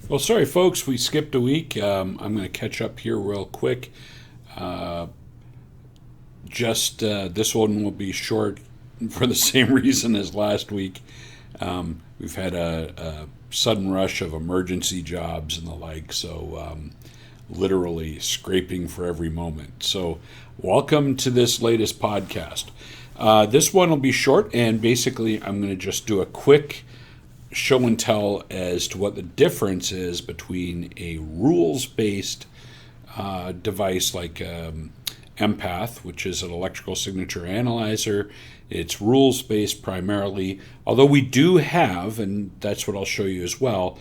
Well, sorry, folks, we skipped a week. I'm going to catch up here real quick. Uh, just this one will be short for the same reason as last week. We've had a sudden rush of emergency jobs and the like, so literally scraping for every moment. So, welcome to this latest podcast. This one will be short, and basically, I'm going to just do a quick show and tell as to what the difference is between a rules-based device like empath, which is an electrical signature analyzer. It's rules-based primarily, although we do have, and that's what I'll show you as well,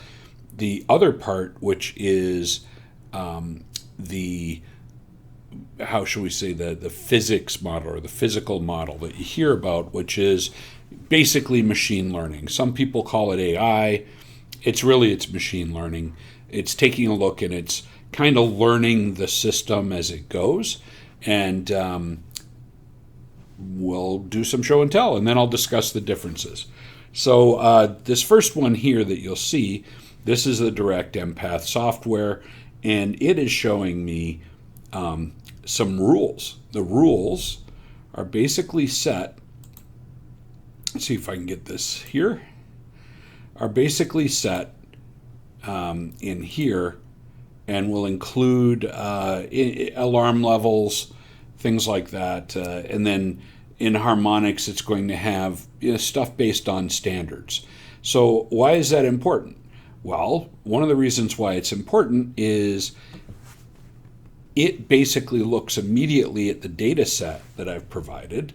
the other part, which is the how shall we say the physics model or the physical model that you hear about, which is basically machine learning. Some people call it AI. It's machine learning. It's taking a look and it's kind of learning the system as it goes. And we'll do some show and tell, and then I'll discuss the differences. So this first one here that you'll see, this is the direct empath software, and it is showing me some rules. The rules are basically set. Let's see if I can get this here. Are basically set in here, and will include alarm levels, things like that. And then in harmonics, it's going to have stuff based on standards. So why is that important? Well, one of the reasons why it's important is it basically looks immediately at the data set that I've provided,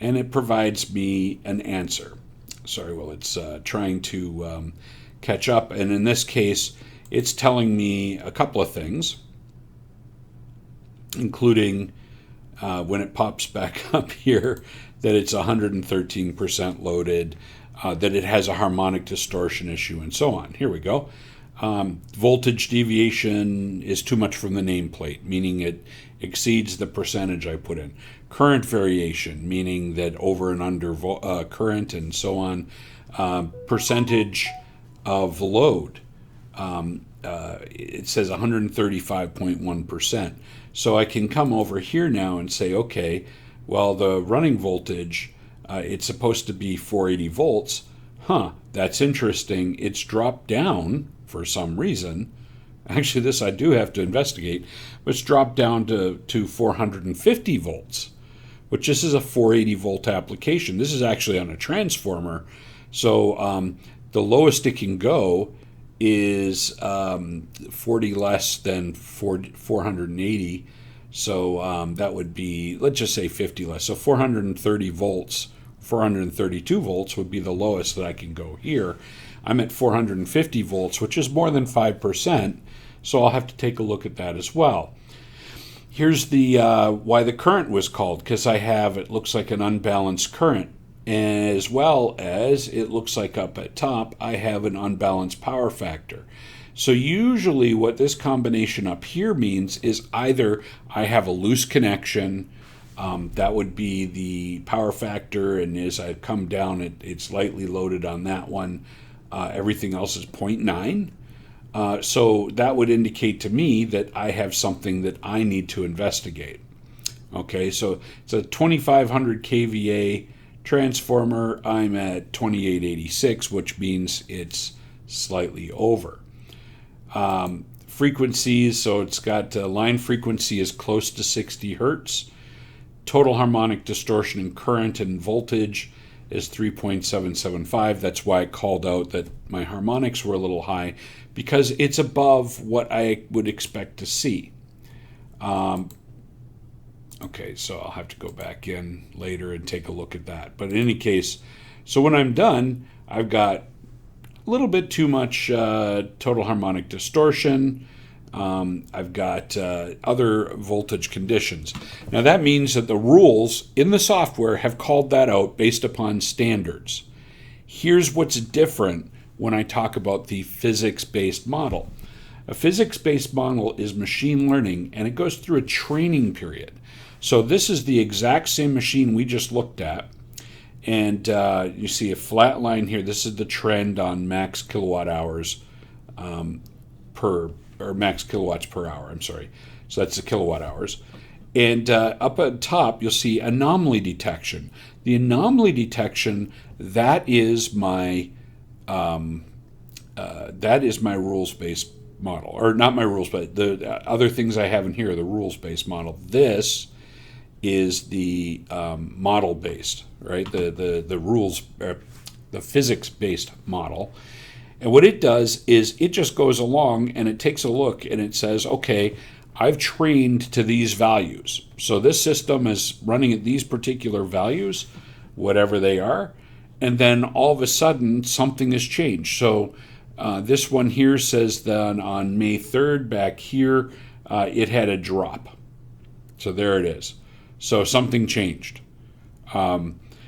and it provides me an answer. Sorry, well, it's trying to catch up. And in this case, it's telling me a couple of things, including when it pops back up here, that it's 113% loaded, that it has a harmonic distortion issue, and so on. Here we go. Voltage deviation is too much from the nameplate, meaning it exceeds the percentage I put in. Current variation, meaning that over and under current and so on. Percentage of load, it says 135.1%. So I can come over here now and say, okay, well, the running voltage, it's supposed to be 480 volts. That's interesting. It's dropped down for some reason. Actually, this I do have to investigate. But it's dropped down to 450 volts, which this is a 480 volt application. This is actually on a transformer. So the lowest it can go is 40 less than 480. So that would be, let's just say 50 less. So 430 volts, 432 volts would be the lowest that I can go here. I'm at 450 volts, which is more than 5%. So I'll have to take a look at that as well. Here's the why the current was called, because I have, it looks like an unbalanced current, as well as it looks like up at top, I have an unbalanced power factor. So usually what this combination up here means is either I have a loose connection, that would be the power factor, and as I come down, it's lightly loaded on that one. Everything else is 0.9. So that would indicate to me that I have something that I need to investigate. Okay, so it's a 2500 kVA transformer. I'm at 2886, which means it's slightly over. Frequencies, so it's got line frequency is close to 60 hertz. Total harmonic distortion in current and voltage is 3.775. That's why I called out that my harmonics were a little high, because it's above what I would expect to see. Okay, so I'll have to go back in later and take a look at that. But in any case, so when I'm done, I've got a little bit too much total harmonic distortion. I've got other voltage conditions. Now that means that the rules in the software have called that out based upon standards. Here's what's different when I talk about the physics-based model. A physics-based model is machine learning, and it goes through a training period. So this is the exact same machine we just looked at, and you see a flat line here. This is the trend on max kilowatt hours per, or max kilowatts per hour, I'm sorry. So that's the kilowatt hours. And up at top, you'll see anomaly detection. The anomaly detection, that is my rules-based model, or not my rules, but the other things I have in here are the rules-based model. This is the model-based, right? The rules, the physics-based model. And what it does is it just goes along and it takes a look and it says, okay, I've trained to these values. So this system is running at these particular values, whatever they are, and then all of a sudden something has changed. So this one here says that on May 3rd back here, it had a drop. So there it is. So something changed.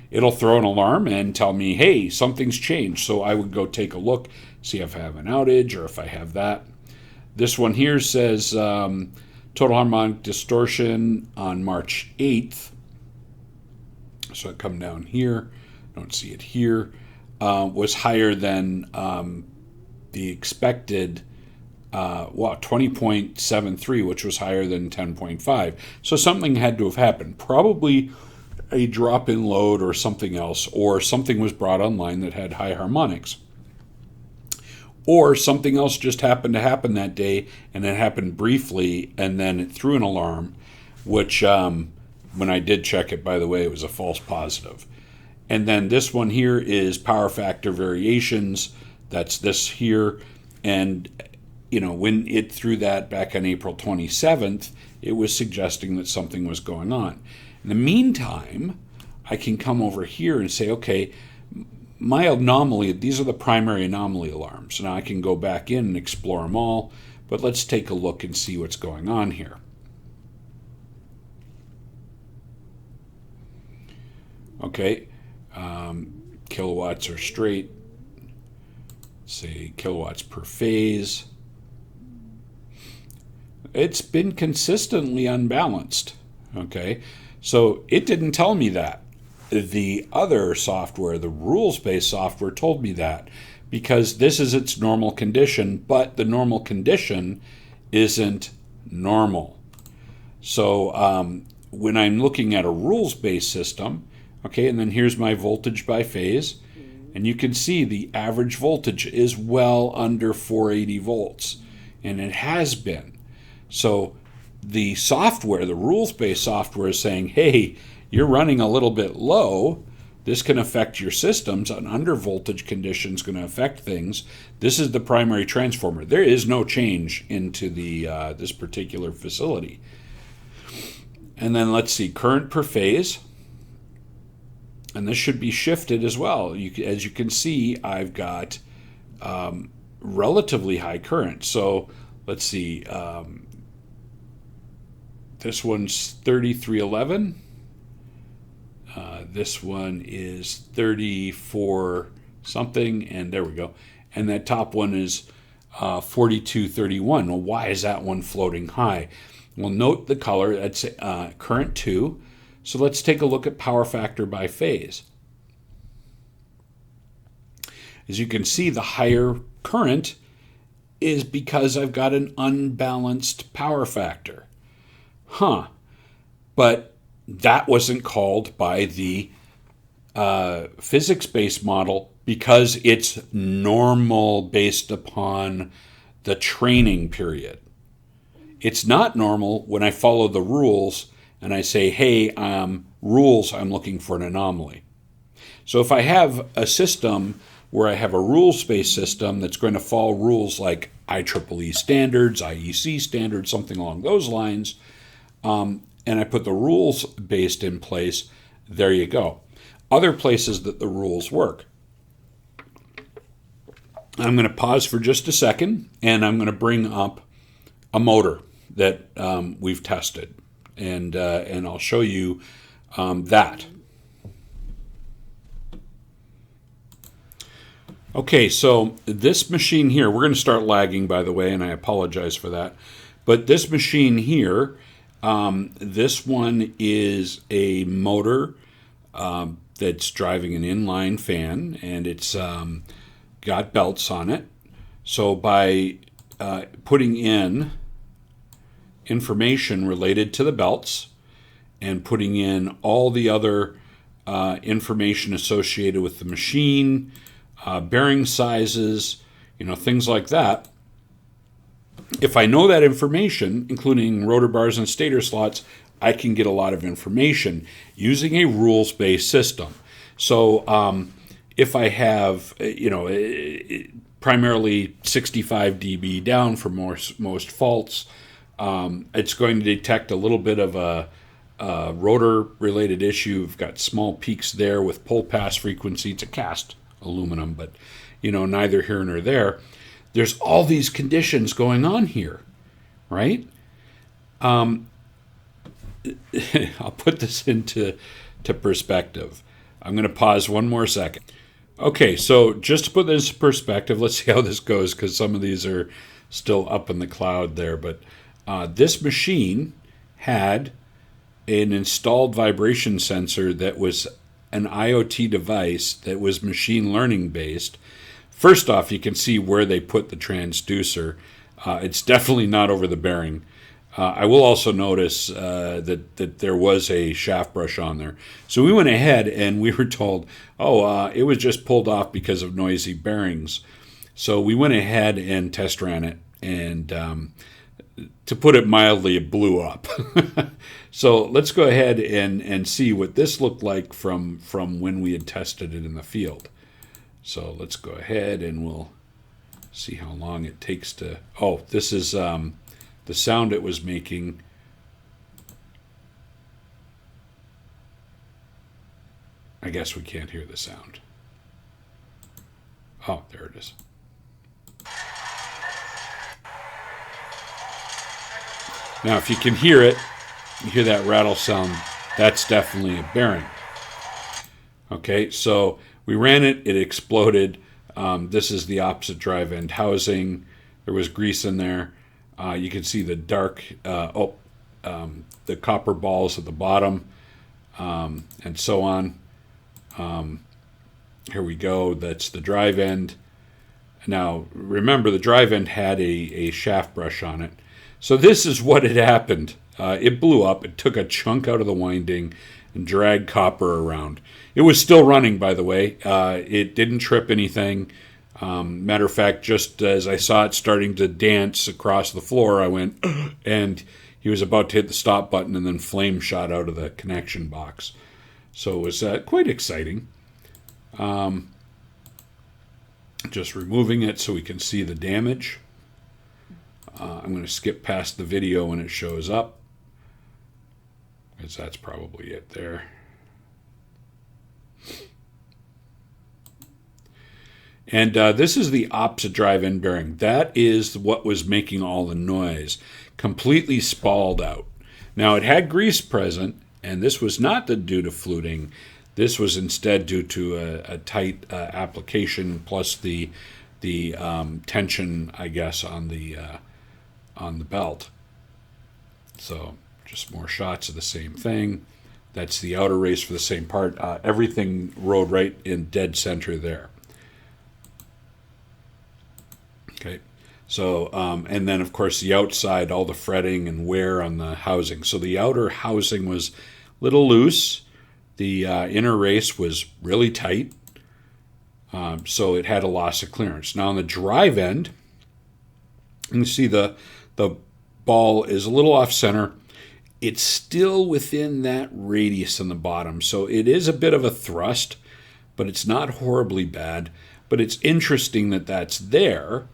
It'll throw an alarm and tell me, hey, something's changed. So I would go take a look, see if I have an outage or if I have that. This one here says total harmonic distortion on March 8th. So I come down here, don't see it here, was higher than the expected 20.73, which was higher than 10.5. So something had to have happened. Probably a drop in load or something else, or something was brought online that had high harmonics. Or something else just happened to happen that day, and it happened briefly, and then it threw an alarm, which when I did check it, by the way, it was a false positive. And then this one here is power factor variations. That's this here. And, you know, when it threw that back on April 27th, it was suggesting that something was going on. In the meantime, I can come over here and say, okay, my anomaly, these are the primary anomaly alarms. Now I can go back in and explore them all, but let's take a look and see what's going on here. Okay, kilowatts are straight. Say kilowatts per phase. It's been consistently unbalanced. Okay, so it didn't tell me that. The other software, the rules-based software, told me that because this is its normal condition, but the normal condition isn't normal. So when I'm looking at a rules-based system, okay, and then here's my voltage by phase, and you can see the average voltage is well under 480 volts, and it has been. So the software, the rules-based software is saying, hey, you're running a little bit low. This can affect your systems. An under voltage condition is going to affect things. This is the primary transformer. There is no change into the this particular facility. And then let's see, current per phase. And this should be shifted as well. As you can see, I've got relatively high current. So let's see, this one's 3311. This one is 34 something, and there we go. And that top one is 4231. Well, why is that one floating high? Well, note the color. That's current 2. So let's take a look at power factor by phase. As you can see, the higher current is because I've got an unbalanced power factor. But that wasn't called by the physics-based model because it's normal based upon the training period. It's not normal when I follow the rules and I say, hey, rules, I'm looking for an anomaly. So if I have a system where I have a rules-based system that's going to follow rules like IEEE standards, IEC standards, something along those lines, and I put the rules based in place, there you go. Other places that the rules work. I'm going to pause for just a second, and I'm going to bring up a motor that we've tested, and I'll show you that. Okay, so this machine here, we're going to start lagging, by the way, and I apologize for that. But this machine here, this one is a motor that's driving an inline fan, and it's got belts on it. So by putting in information related to the belts and putting in all the other information associated with the machine, bearing sizes, things like that. If I know that information, including rotor bars and stator slots, I can get a lot of information using a rules-based system. So if I have, primarily 65 dB down for most faults, it's going to detect a little bit of a rotor-related issue. We've got small peaks there with pull pass frequency. It's a cast aluminum, but neither here nor there. There's all these conditions going on here, right? I'll put this into perspective. I'm going to pause one more second. Okay, so just to put this in perspective, let's see how this goes, because some of these are still up in the cloud there. But this machine had an installed vibration sensor that was an IoT device that was machine learning based. First off, you can see where they put the transducer. It's definitely not over the bearing. I will also notice that there was a shaft brush on there. So we went ahead and we were told, it was just pulled off because of noisy bearings. So we went ahead and test ran it, and to put it mildly, it blew up. So let's go ahead and see what this looked like from when we had tested it in the field. So let's go ahead and we'll see how long it takes to... this is... the sound it was making. I guess we can't hear the sound. Oh, there it is. Now, if you can hear it, you hear that rattle sound, that's definitely a bearing. Okay, so we ran it, it exploded. This is the opposite drive end housing. There was grease in there. You can see the dark, the copper balls at the bottom, and so on. Here we go. That's the drive end. Now, remember, the drive end had a shaft brush on it. So this is what had happened. It blew up. It took a chunk out of the winding and dragged copper around. It was still running, by the way. It didn't trip anything. Matter of fact, just as I saw it starting to dance across the floor, I went, and he was about to hit the stop button, and then flame shot out of the connection box. So it was quite exciting. Just removing it so we can see the damage. I'm going to skip past the video when it shows up, because that's probably it there. And this is the opposite drive end bearing. That is what was making all the noise. Completely spalled out. Now, it had grease present, and this was not due to fluting. This was instead due to a tight application, plus the tension, I guess, on the belt. So just more shots of the same thing. That's the outer race for the same part. Everything rode right in dead center there. Okay, so, and then, of course, the outside, all the fretting and wear on the housing. So the outer housing was a little loose. The inner race was really tight, so it had a loss of clearance. Now, on the drive end, you can see the ball is a little off-center. It's still within that radius on the bottom, so it is a bit of a thrust, but it's not horribly bad. But it's interesting that that's there.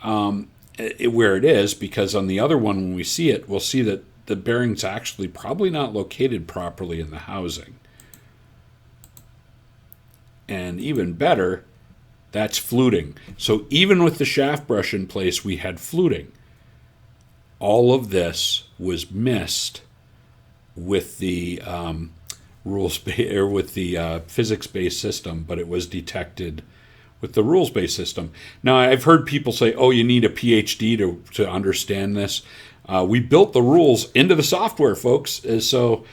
Where it is, because on the other one, when we see it, we'll see that the bearing's actually probably not located properly in the housing. And even better, that's fluting. So even with the shaft brush in place, we had fluting. All of this was missed with the physics-based system, but it was detected with the rules-based system. Now, I've heard people say, you need a PhD to understand this. We built the rules into the software, folks. So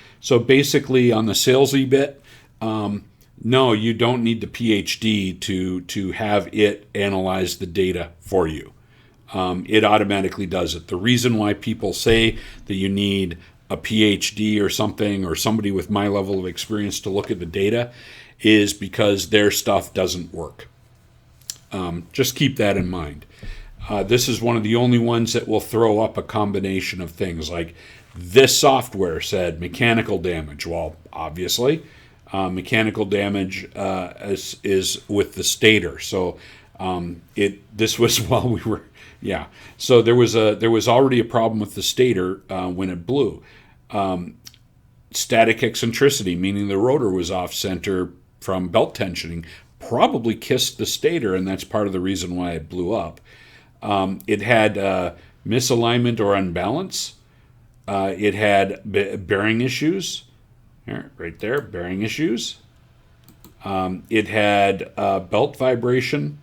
basically, on the salesy bit, no, you don't need the PhD to have it analyze the data for you. it automatically does it. The reason why people say that you need a PhD or something, or somebody with my level of experience to look at the data, is because their stuff doesn't work. Just keep that in mind. This is one of the only ones that will throw up a combination of things like this software said mechanical damage. Well, obviously, mechanical damage is with the stator. So this was while we were, yeah. So there was already a problem with the stator when it blew. Static eccentricity, meaning the rotor was off center from belt tensioning, probably kissed the stator, and that's part of the reason why it blew up. It had misalignment or unbalance. It had bearing issues. Here, right there, bearing issues. It had belt vibration,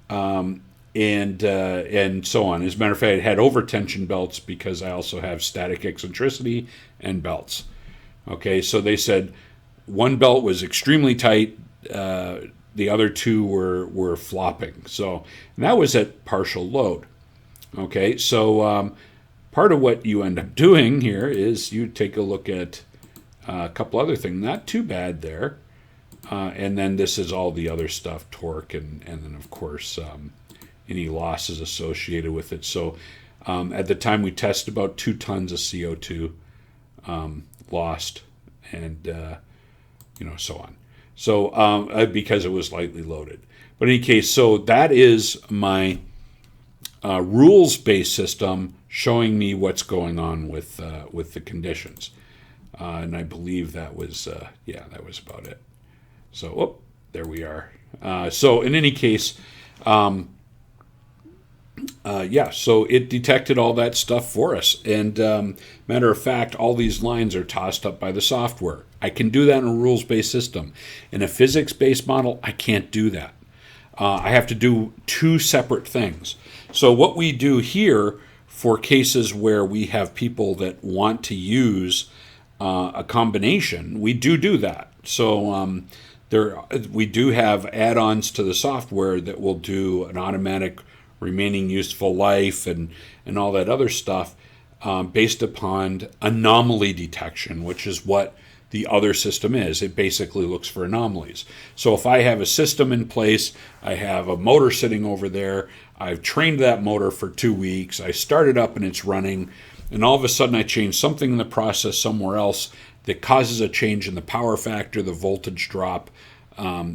and so on. As a matter of fact, it had overtension belts because I also have static eccentricity and belts. Okay, so they said one belt was extremely tight. The other two were flopping. So and that was at partial load. Okay, so part of what you end up doing here is you take a look at a couple other things. Not too bad there. And then this is all the other stuff, torque, and then, of course, any losses associated with it. So at the time we tested, about 2 tons of CO2 lost, and so on. So because it was lightly loaded. But in any case, so that is my rules-based system showing me what's going on with the conditions. And I believe that was that was about it. So, there we are. So in any case, so it detected all that stuff for us. And matter of fact, all these lines are tossed up by the software. I can do that in a rules-based system. In a physics-based model, I can't do that. I have to do 2 separate things. So what we do here for cases where we have people that want to use a combination, we do that. So we do have add-ons to the software that will do an automatic remaining useful life and all that other stuff based upon anomaly detection, which is what the other system is. It basically looks for anomalies. So if I have a system in place, I have a motor sitting over there, I've trained that motor for 2 weeks, I start it up and it's running, and all of a sudden I change something in the process somewhere else that causes a change in the power factor, the voltage drop,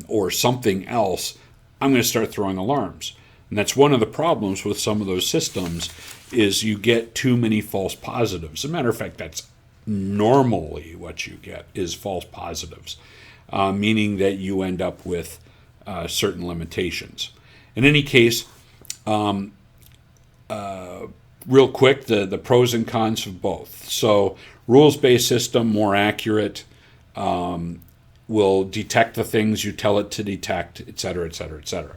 or something else, I'm going to start throwing alarms. And that's one of the problems with some of those systems is you get too many false positives. As a matter of fact, that's normally what you get is false positives, meaning that you end up with certain limitations. In any case, real quick, the pros and cons of both. So rules-based system, more accurate, will detect the things you tell it to detect, et cetera, et cetera, et cetera.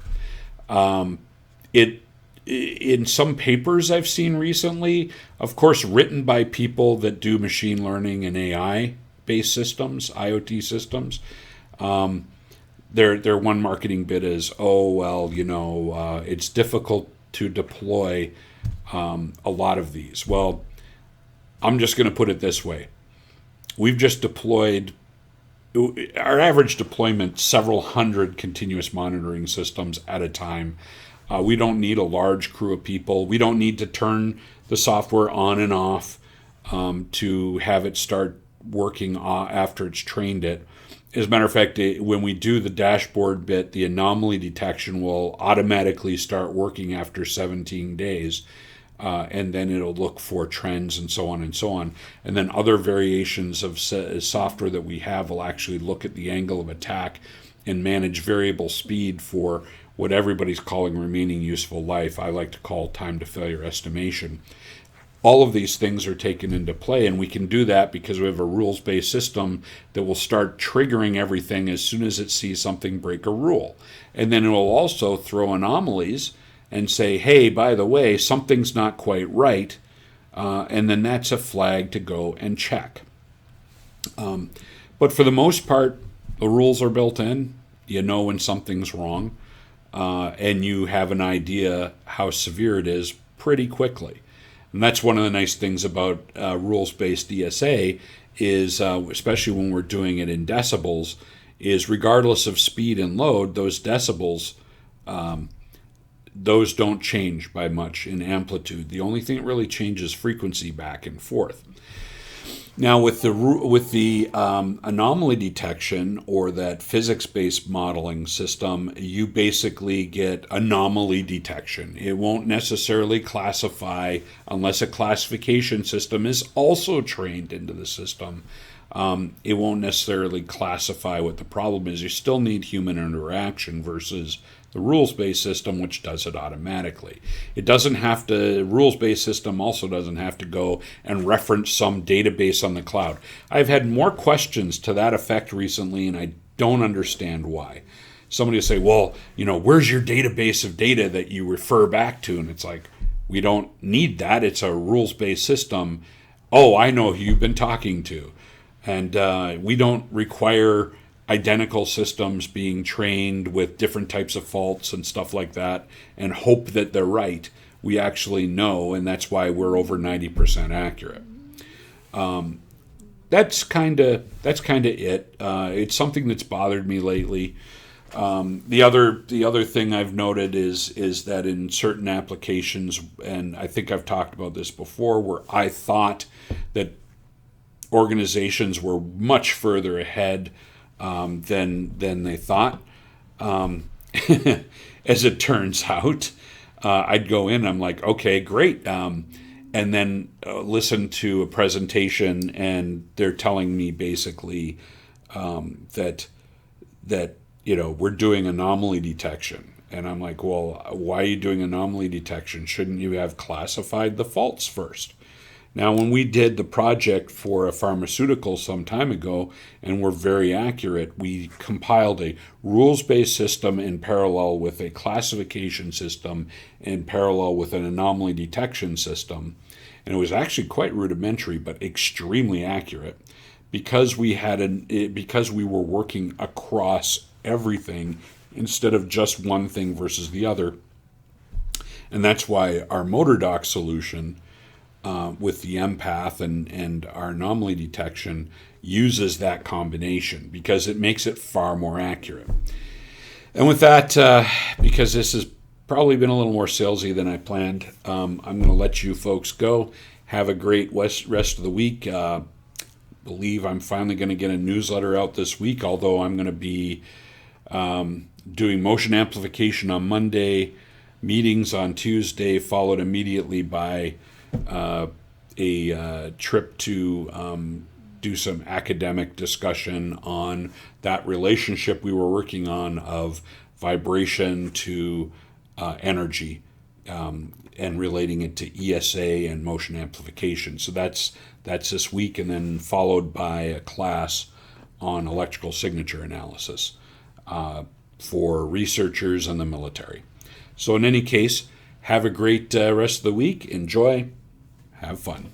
In some papers I've seen recently, of course, written by people that do machine learning and AI-based systems, IoT systems, their one marketing bit is, it's difficult to deploy a lot of these. Well, I'm just going to put it this way. We've just deployed, our average deployment, several hundred continuous monitoring systems at a time. We don't need a large crew of people. We don't need to turn the software on and off to have it start working after it's trained it. As a matter of fact, when we do the dashboard bit, the anomaly detection will automatically start working after 17 days. And then it'll look for trends and so on and so on. And then other variations of software that we have will actually look at the angle of attack and manage variable speed for what everybody's calling remaining useful life. I like to call time to failure estimation. All of these things are taken into play, and we can do that because we have a rules-based system that will start triggering everything as soon as it sees something break a rule. And then it will also throw anomalies and say, hey, by the way, something's not quite right, and then that's a flag to go and check. But for the most part, the rules are built in. You know when something's wrong. and you have an idea how severe it is pretty quickly. And that's one of the nice things about rules-based ESA is, especially when we're doing it in decibels, is regardless of speed and load, those decibels, those don't change by much in amplitude. The only thing that really changes frequency back and forth. Now, with the anomaly detection or that physics-based modeling system, you basically get anomaly detection. It won't necessarily classify unless a classification system is also trained into the system. It won't necessarily classify what the problem is. You still need human interaction versus the rules-based system, which does it automatically. It doesn't have to, rules-based system also doesn't have to go and reference some database on the cloud. I've had more questions to that effect recently, and I don't understand why. Somebody will say, well, where's your database of data that you refer back to? And it's like, we don't need that. It's a rules-based system. Oh, I know who you've been talking to. And we don't require identical systems being trained with different types of faults and stuff like that and hope that they're right. We actually know, and that's why we're over 90% accurate. That's kind of it. It's something that's bothered me lately. The other thing I've noted is that in certain applications, and I think I've talked about this before, where I thought that organizations were much further ahead than they thought. As it turns out, I'd go in, I'm like, okay, great. And then listen to a presentation, and they're telling me basically that we're doing anomaly detection. And I'm like, well, why are you doing anomaly detection? Shouldn't you have classified the faults first? Now, when we did the project for a pharmaceutical some time ago and were very accurate, we compiled a rules-based system in parallel with a classification system in parallel with an anomaly detection system. And it was actually quite rudimentary, but extremely accurate because we were working across everything instead of just one thing versus the other. And that's why our motor dock solution with the empath and our anomaly detection uses that combination because it makes it far more accurate. And with that, because this has probably been a little more salesy than I planned, I'm going to let you folks go. Have a great rest of the week. Believe I'm finally going to get a newsletter out this week, although I'm going to be doing motion amplification on Monday, meetings on Tuesday, followed immediately by a trip to do some academic discussion on that relationship we were working on of vibration to energy and relating it to ESA and motion amplification. So that's this week, and then followed by a class on electrical signature analysis for researchers and the military. So in any case, have a great rest of the week. Enjoy. Have fun.